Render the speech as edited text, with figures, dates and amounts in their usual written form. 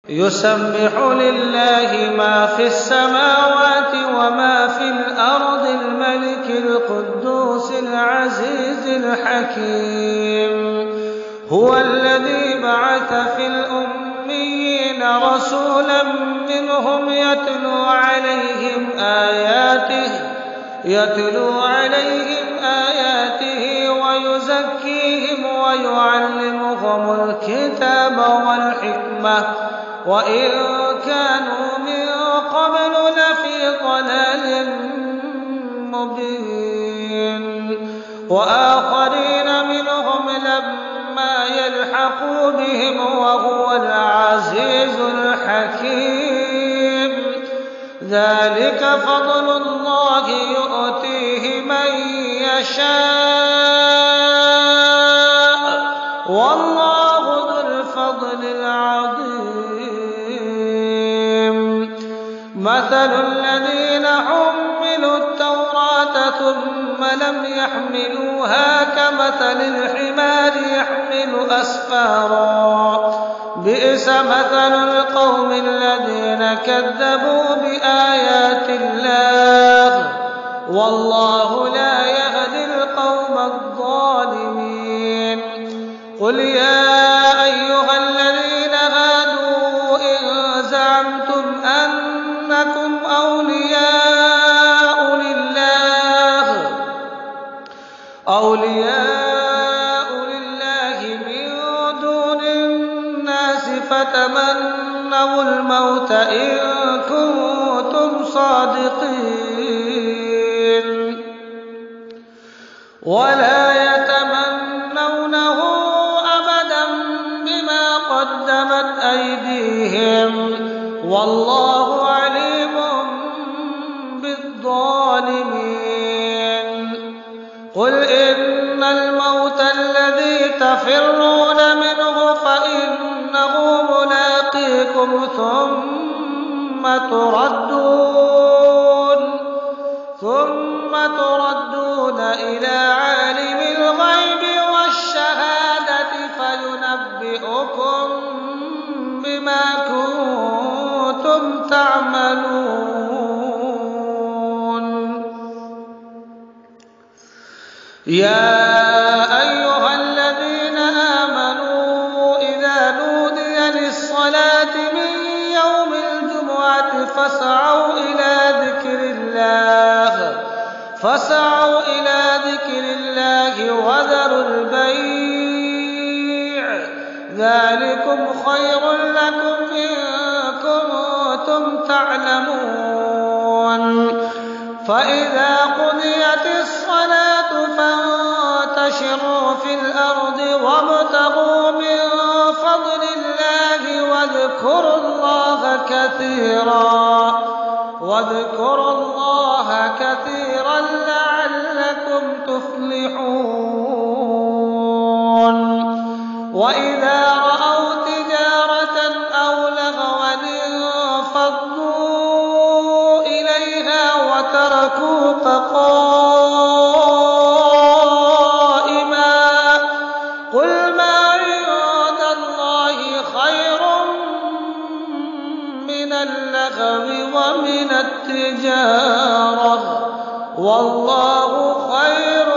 يسبح لله ما في السماوات وما في الأرض الملك القدوس العزيز الحكيم. هو الذي بعث في الأميين رسولا منهم يتلو عليهم آياته ويزكيهم ويعلمهم الكتاب والحكمة وإن كانوا من قبل لفي ضلال مبين. وآخرين منهم لما يلحقوا بهم وهو العزيز الحكيم. ذلك فضل الله يؤتيه من يشاء والله ذو الفضل العظيم. مثل الذين حملوا التوراة ثم لم يحملوها كمثل الحمار يحمل أسفارا بئس مثل القوم الذين كذبوا بآيات الله والله لا يهدي القوم الظالمين. قل يا أيها الذين هادوا إن زعمتم أنكم أولياء لله من دون الناس فتمنوا الموت إن كنتم صادقين ولا يتمنونه أبدا بما قدمت أيديهم والله عليم بالظالمين. قل إن الموت الذي تفرون منه فإنه ملاقيكم ثم تردون إلى عالم الغيب والشهادة فينبئكم بما كنتم تعملون. يا أيها الذين آمنوا إذا نودي للصلاة من يوم الجمعة فاسعوا إلى ذكر الله وذروا البيع ذلكم خير لكم إن كنتم تعلمون. فإذا قضيت الصلاة فانتشروا في الأرض وابتغوا من فضل الله واذكروا الله كثيرا لعلكم تفلحون. وإذا رأوا تجارة أو لهوا انفضوا إليها وتركوك قائما قل ما عند الله خير من اللهو ومن التجارة والله خير